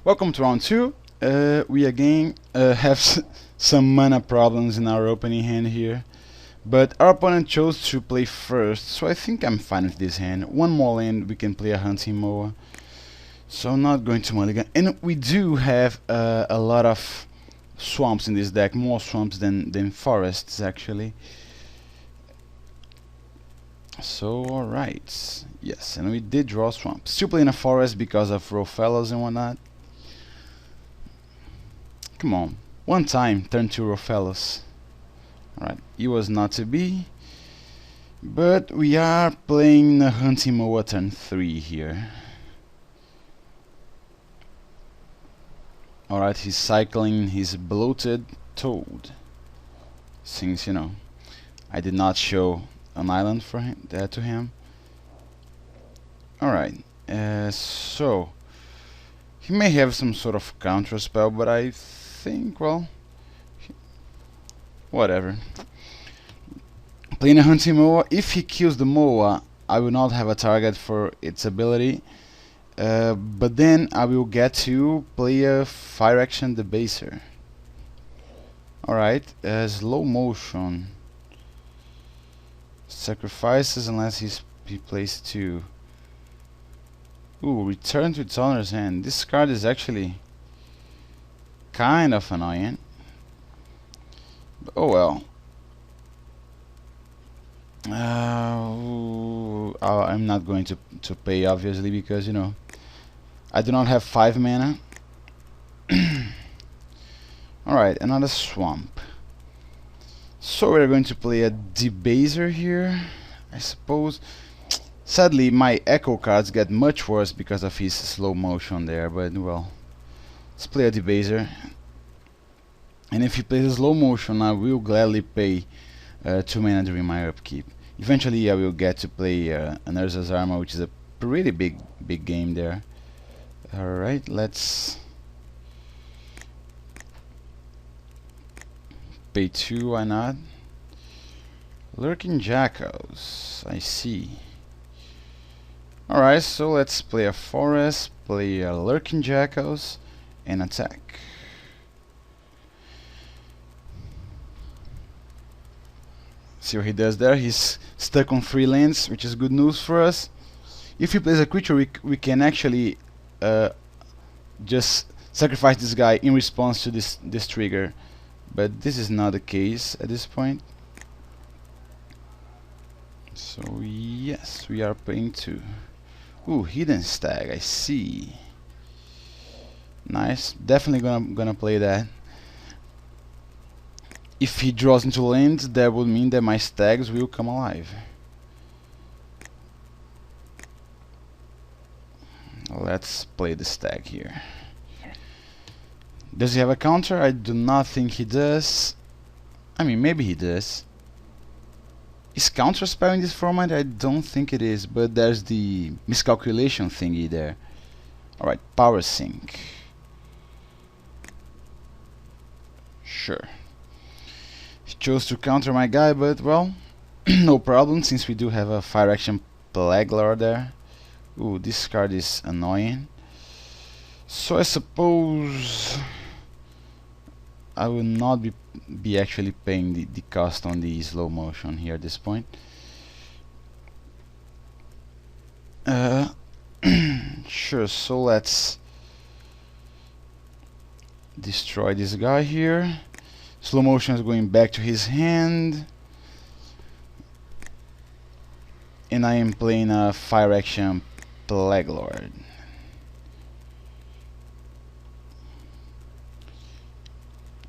Welcome to round 2. We again have some mana problems in our opening hand here. But our opponent chose to play first, so I think I'm fine with this hand. One more land, we can play a Hunting Moa. So I'm not going to mulligan. And we do have a lot of swamps in this deck, more swamps than forests actually. So alright, yes, and we did draw swamp. Still playing a forest because of row fellows and whatnot. Come on, one time, turn 2 row fellows. Alright, it was not to be. But we are playing a Hunting Moa turn 3 here. Alright, he's cycling his bloated toad. Since, you know, I did not show an island for him, to him. Alright, so he may have some sort of counter spell, but I think, well, whatever. Playing a Hunting Moa, if he kills the Moa, I will not have a target for its ability. But then I will get to play a Fire Action Debaser. Alright, slow motion. Sacrifices unless he plays 2. Ooh, return to its owner's hand. This card is actually kind of annoying. But oh well. I'm not going to pay, obviously, because, you know, I do not have 5 mana. Alright, another swamp. So we're going to play a Debaser here, I suppose. Sadly, my Echo cards get much worse because of his slow motion there, but well, let's play a Debaser. And if he plays a slow motion, I will gladly pay 2 mana during my upkeep. Eventually, I will get to play an Urza's Armor, which is a pretty big game there. Alright, let's pay 2, why not? Lurking Jackals, I see. Alright, so let's play a Forest, play a Lurking Jackals, and attack. See what he does there. He's stuck on 3 lands, which is good news for us. If he plays a creature, we can actually just sacrifice this guy in response to this trigger. But this is not the case at this point. So yes, we are playing 2. Ooh, Hidden Stag, I see. Nice, definitely gonna play that. If he draws into lands, that would mean that my stags will come alive. Let's play the stag here. Does he have a counter? I do not think he does. I mean, maybe he does. Is counter spell in this format? I don't think it is, but there's the miscalculation thingy there. Alright, Power Sink. Sure. He chose to counter my guy, but well, no problem, since we do have a Fire Action Plague Lord there. Ooh, this card is annoying. So I suppose I will not be actually paying the cost on the slow motion here at this point. Sure, so let's destroy this guy here. Slow motion is going back to his hand. And I am playing a Fire Action Plague Lord.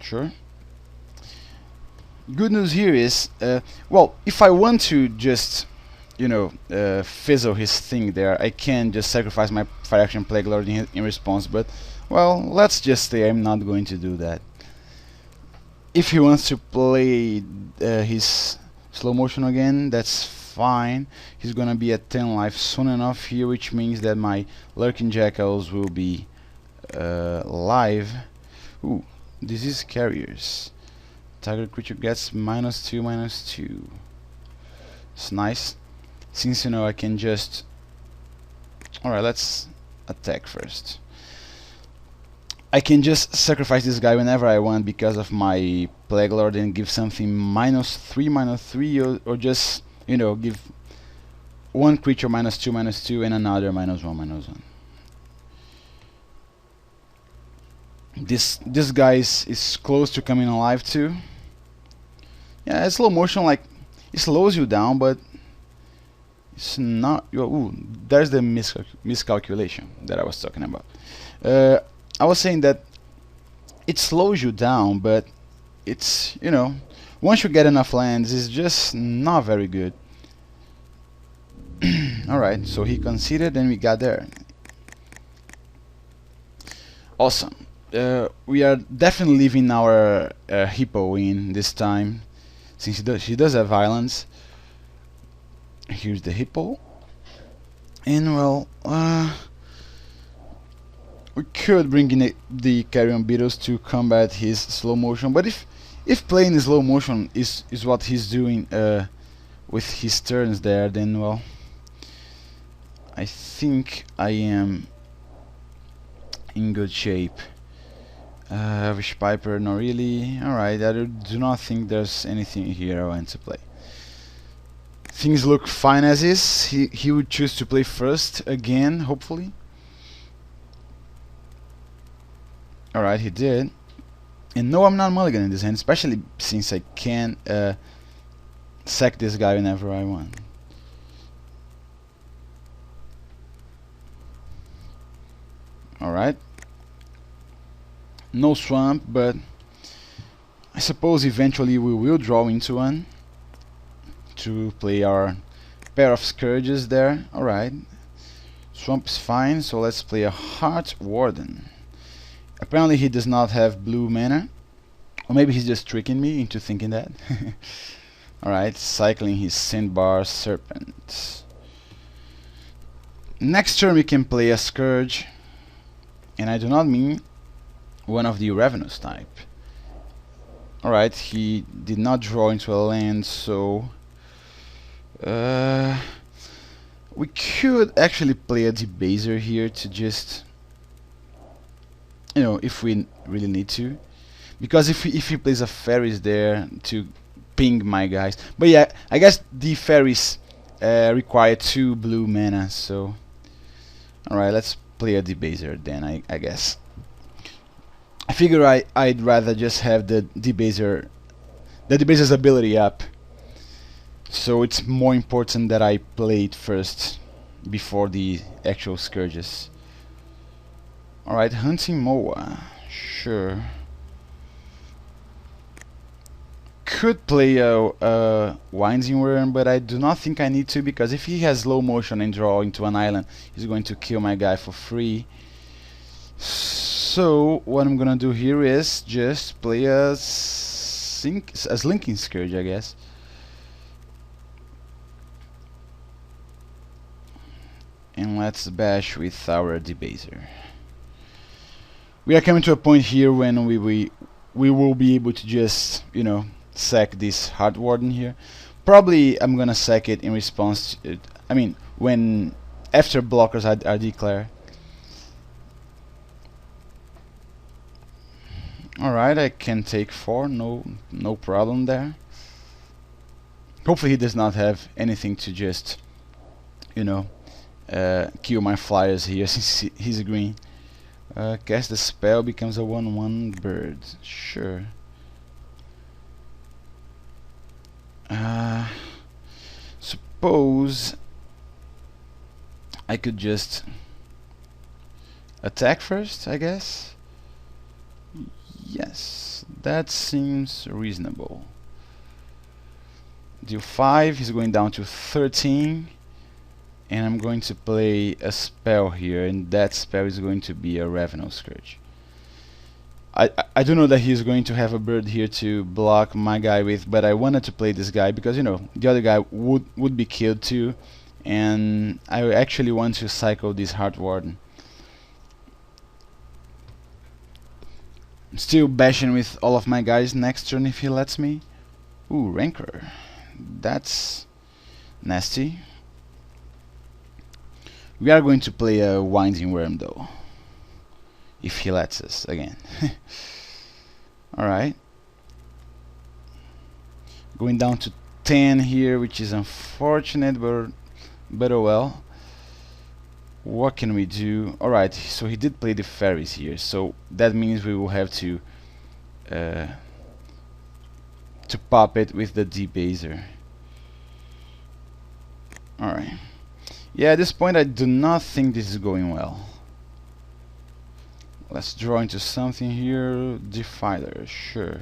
Sure. Good news here is, well, if I want to just, you know, fizzle his thing there, I can just sacrifice my Fire Action Plague Lord in response, but, well, let's just say I'm not going to do that. If he wants to play his slow motion again, that's fine. He's gonna be at 10 life soon enough here, which means that my Lurking Jackals will be live. Ooh, Disease Carriers. Target creature gets -2/-2. It's nice. Since, you know, I can just... Alright, let's attack first. I can just sacrifice this guy whenever I want because of my Plague Lord and give something -3/-3, or just, you know, give one creature -2/-2 and another -1/-1. This guy is close to coming alive too. Yeah, slow motion, like, it slows you down, but it's not. Ooh, there's the miscalculation that I was talking about. I was saying that it slows you down, but it's, you know, once you get enough lands, it's just not very good. Alright, so he conceded and we got there. Awesome. We are definitely leaving our hippo in this time, since she does have violence. Here's the hippo. And well, we could bring in the carrion beetles to combat his slow motion, but if playing slow motion is what he's doing with his turns there, then well, I think I am in good shape. Wish Piper, not really. Alright, I do not think there's anything here I want to play. Things look fine as is. He would choose to play first again, hopefully. Alright, he did. And no, I'm not mulligan in this hand, especially since I can sack this guy whenever I want. Alright. No swamp, but I suppose eventually we will draw into one to play our pair of scourges there. Alright. Swamp is fine, so let's play a Heart Warden. Apparently he does not have blue mana, or maybe he's just tricking me into thinking that. Alright, cycling his Sandbar Serpent. Next turn we can play a Scourge, and I do not mean one of the Ravenous type. Alright, he did not draw into a land, so we could actually play a Debaser here to just, you know, if we really need to, because if he plays a Fairies there to ping my guys, but yeah, I guess the Fairies require 2 blue mana, so alright, let's play a Debaser then, I guess. I figure I'd rather just have the Debaser's ability up, so it's more important that I play it first before the actual Scourges. Alright, Hunting Moa, sure. Could play a Winding Worm, but I do not think I need to, because if he has slow motion and draw into an island, he's going to kill my guy for free. So what I'm gonna do here is just play a Slinking Scourge, I guess. And let's bash with our Debaser. We are coming to a point here when we will be able to just, you know, sack this Heart Warden here. Probably I'm gonna sack it in response to, I mean, when after blockers are declared. Alright, I can take 4, no problem there. Hopefully he does not have anything to just, you know, kill my flyers here since he's green. Cast the spell, becomes a 1/1 bird. Sure. Suppose I could just attack first, I guess. Yes, that seems reasonable. Deal 5, he's going down to 13. And I'm going to play a spell here, and that spell is going to be a Ravenous Scourge. I do know that he's going to have a bird here to block my guy with, but I wanted to play this guy because, you know, the other guy would be killed too, and I actually want to cycle this Heart Warden. I'm still bashing with all of my guys next turn if he lets me. Ooh, Rancor. That's nasty. We are going to play a Winding Worm though. if he lets us again. Alright. Going down to 10 here, which is unfortunate, but oh well. What can we do? Alright, so he did play the fairies here, so that means we will have to pop it with the debaser. Alright. Yeah, at this point I do not think this is going well. Let's draw into something here. Defiler, sure.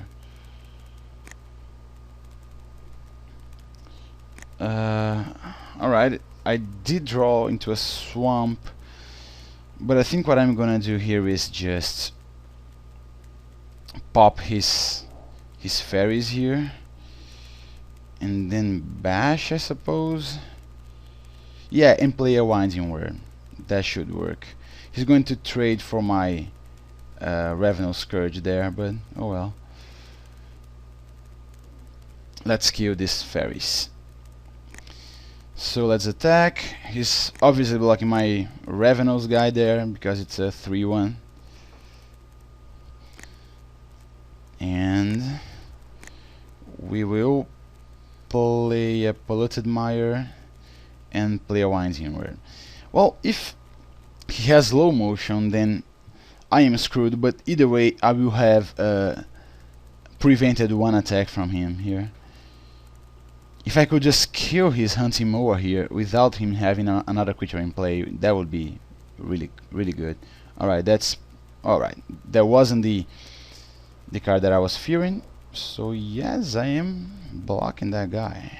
Alright, I did draw into a swamp, but I think what I'm gonna do here is just pop his fairies here and then bash, I suppose. Yeah, and play a winding word. That should work. He's going to trade for my Revenal Scourge there, but oh well. Let's kill these fairies. So let's attack. He's obviously blocking my Revenals guy there because it's a 3-1. And we will play a Polluted Mire and play a Winding Word. Well, if he has low motion, then I am screwed, but either way I will have prevented one attack from him here. If I could just kill his Hunting Moa here without him having another creature in play, that would be really good. Alright, that's alright. That wasn't the card that I was fearing, so yes, I am blocking that guy.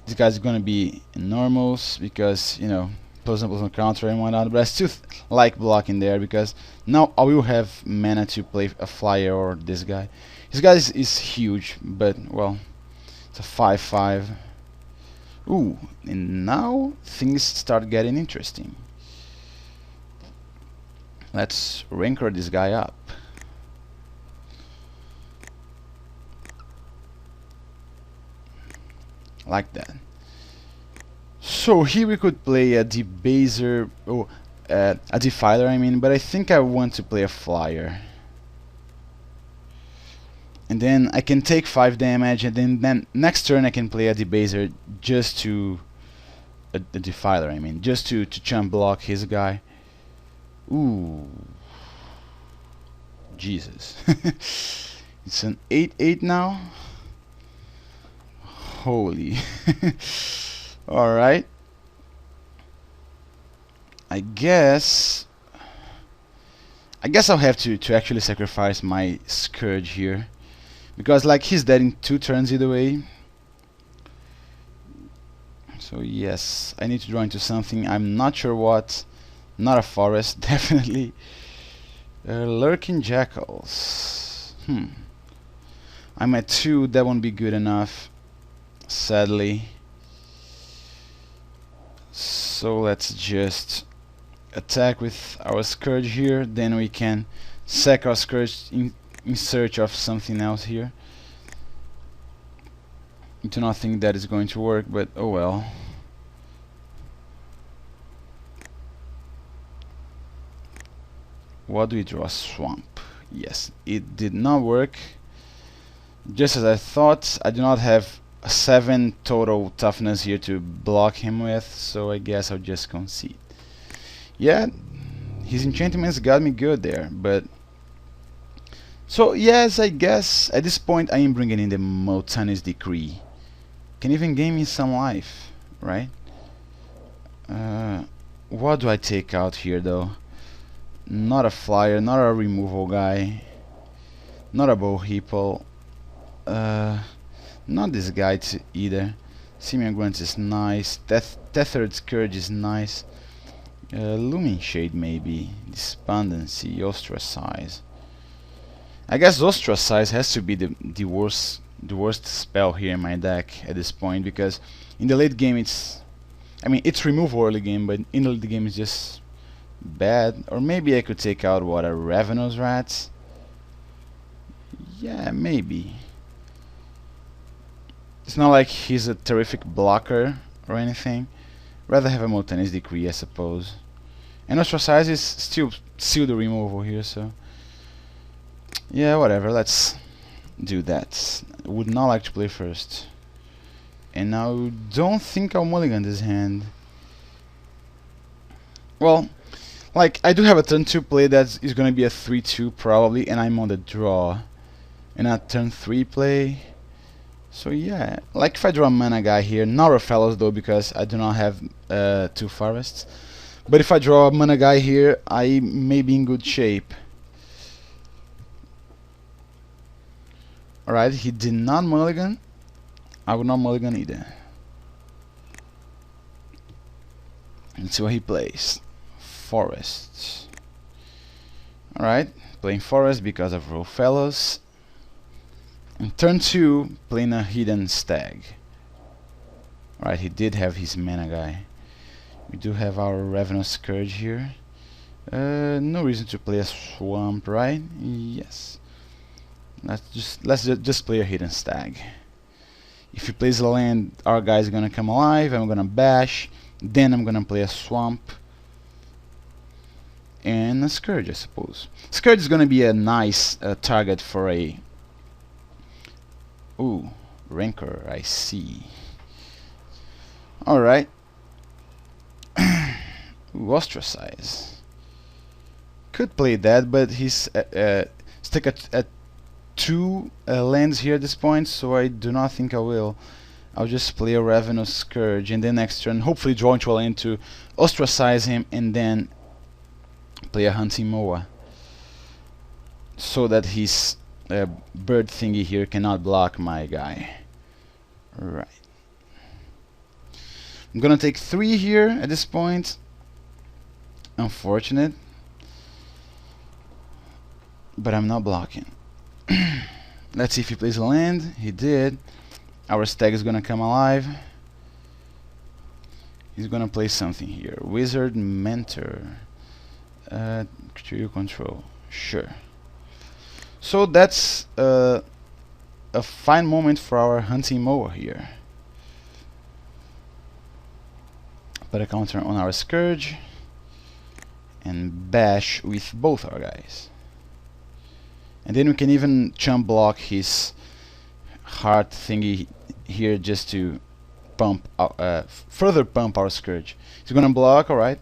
This guy's gonna be enormous because, you know, plus on counter and whatnot, but I still like blocking there because now I will have mana to play a flyer or this guy. This guy is huge, but well, it's a 5/5. Ooh, and now things start getting interesting. Let's rancor this guy up. Like that. So here we could play a debaser, a defiler I mean, but I think I want to play a flyer. And then I can take 5 damage, and then next turn I can play a debaser just to a defiler I mean, just to chump block his guy. Ooh, Jesus. It's an 8/8 now. Holy. Alright. I guess I'll have to actually sacrifice my Scourge here, because like he's dead in 2 turns either way. So yes, I need to draw into something. I'm not sure what. Not a forest, definitely. Lurking Jackals. I'm at 2, that won't be good enough, sadly. So let's just attack with our Scourge here, then we can sack our Scourge in search of something else here. I do not think that is going to work, but oh well. What do we draw? Swamp. Yes, it did not work. Just as I thought, I do not have 7 total toughness here to block him with, so I guess I'll just concede. Yeah, his enchantments got me good there, but so yes, I guess at this point I am bringing in the Multanus Decree. Can even gain me some life, right? What do I take out here though? Not a flyer, not a removal guy, not a Boheeple, not this guy either. Simian Grunt is nice, Tethered Scourge is nice, Looming Shade maybe, Despondency, Ostracize. I guess Ostracize has to be the worst spell here in my deck at this point, because in the late game it's removal early game, but in the late game it's just bad. Or maybe I could take out what, a Ravenous Rat? Yeah, maybe. It's not like he's a terrific blocker or anything, Rather have a Multanis Decree, I suppose. And Ostracize is still the removal here, so yeah, whatever, let's do that. Would not like to play first. And I don't think I'll mulligan this hand. Well, like, I do have a turn 2 play that is gonna be a 3-2 probably, and I'm on the draw. And a turn 3 play. So yeah, like if I draw a mana guy here, not a fellows though, because I do not have 2 forests. But if I draw a mana guy here, I may be in good shape. Alright, he did not mulligan. I will not mulligan either. Let's see what he plays. Forests. Alright, playing forest because of Row Fellows. And turn 2, playing a hidden stag. Alright, he did have his mana guy. We do have our Ravenous Scourge here. No reason to play a swamp, right? Yes. Let's just play a hidden stag. If he plays a land, our guy's gonna come alive. I'm gonna bash. Then I'm gonna play a swamp and a scourge, I suppose. Scourge is gonna be a nice target for a. Ooh, Rancor. I see. All right. Ostracize. Could play that, but he's stuck at 2 lands here at this point, so I do not think I will. I'll just play a Ravenous Scourge, and then next turn hopefully draw into a land to ostracize him, and then play a Hunting Moa, so that his bird thingy here cannot block my guy. Right. I'm gonna take 3 here at this point. Unfortunate, but I'm not blocking. Let's see if he plays a land. He did. Our stag is gonna come alive. He's gonna play something here. Wizard Mentor. Creature control. Sure. So that's a fine moment for our Hunting Moa here. Put a counter on our Scourge and bash with both our guys. And then we can even chump block his heart thingy here just to pump further pump our Scourge. He's gonna block, alright.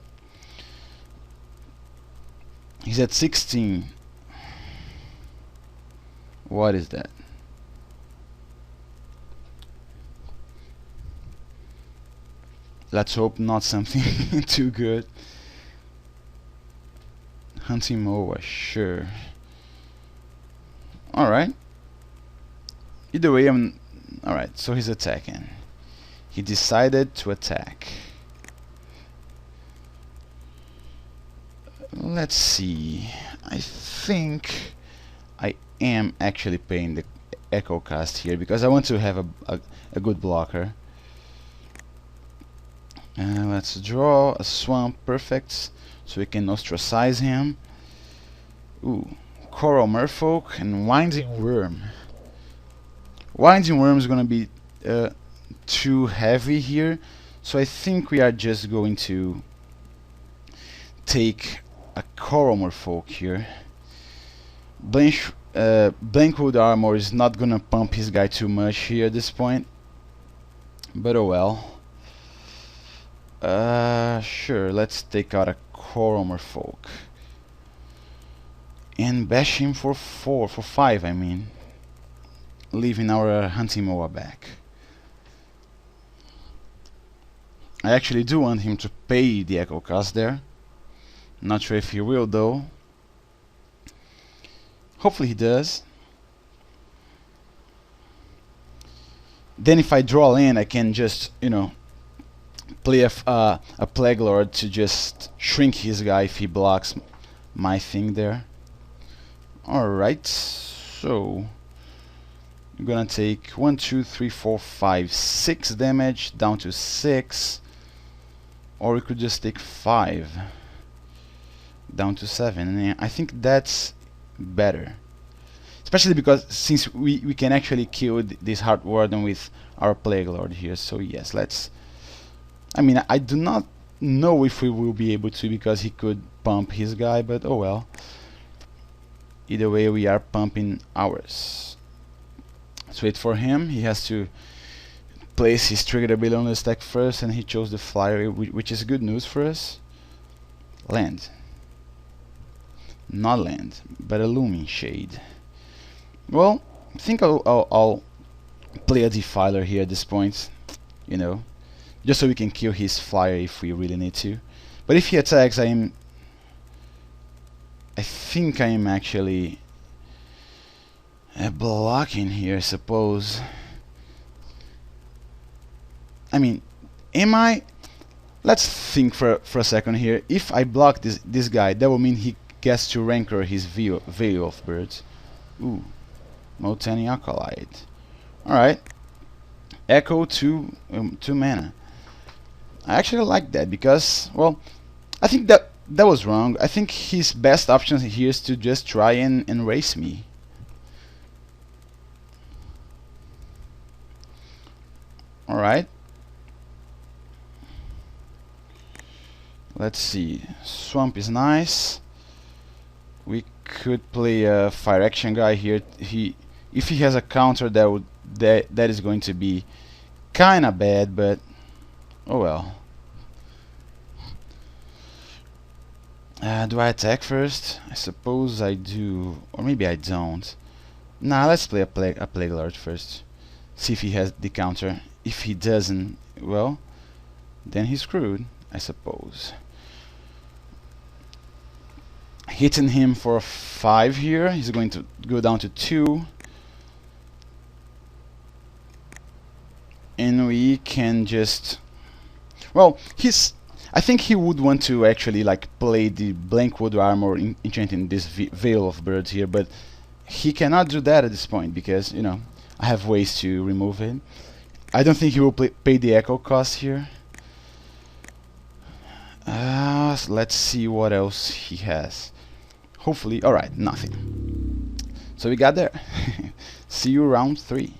He's at 16. What is that? Let's hope not something too good. Hunting Moa, sure. Alright. Either way, alright, so he's attacking. He decided to attack. Let's see. I think I am actually playing the Echo Cast here because I want to have a good blocker. Let's draw a swamp, perfect, so we can ostracize him. Ooh, Coral Merfolk and Winding Worm. Winding Worm is gonna be too heavy here, so I think we are just going to take a Coral Merfolk here. Blankwood Armor is not gonna pump his guy too much here at this point, but oh well. Sure, let's take out a Coral Merfolk and bash him for 5, I mean, leaving our Hunting Moa back. I actually do want him to pay the Echo Cast there. Not sure if he will though. Hopefully he does. Then if I draw land, I can just, you know, play a Plague Lord to just shrink his guy if he blocks my thing there. Alright, so I'm gonna take 1, 2, 3, 4, 5, 6 damage down to 6, or we could just take 5 down to 7, and I think that's better, especially because since we can actually kill this Heart Warden with our Plague Lord here. So yes, let's I mean, I do not know if we will be able to, because he could pump his guy, but oh well. Either way, we are pumping ours. Let's wait for him. He has to place his trigger ability on the stack first, and he chose the flyer, which is good news for us. Land. Not land, but a looming shade. Well, I think I'll play a defiler here at this point, you know, just so we can kill his flyer if we really need to. But if he attacks, I think I am actually blocking here, I suppose. I mean, am I? Let's think for a second here. If I block this guy, that will mean he gets to rancor his Veil of Birds. Ooh, Motani Acolyte. Alright. Echo 2 mana. I actually like that because, well, I think that was wrong. I think his best option here is to just try and race me. Alright. Let's see. Swamp is nice. We could play a fire action guy here. If he has a counter, that is going to be kinda bad, but oh well. Do I attack first? I suppose I do, or maybe I don't. Nah, let's play a Plague Lord first. See if he has the counter. If he doesn't, well, then he's screwed, I suppose. Hitting him for 5 here. He's going to go down to 2. And we can just, well, I think he would want to actually like play the blank wood armor enchanting this Veil of Birds here, but he cannot do that at this point because, you know, I have ways to remove it. I don't think he will pay the echo cost here. So let's see what else he has. Hopefully, alright, nothing. So we got there. See you round 3.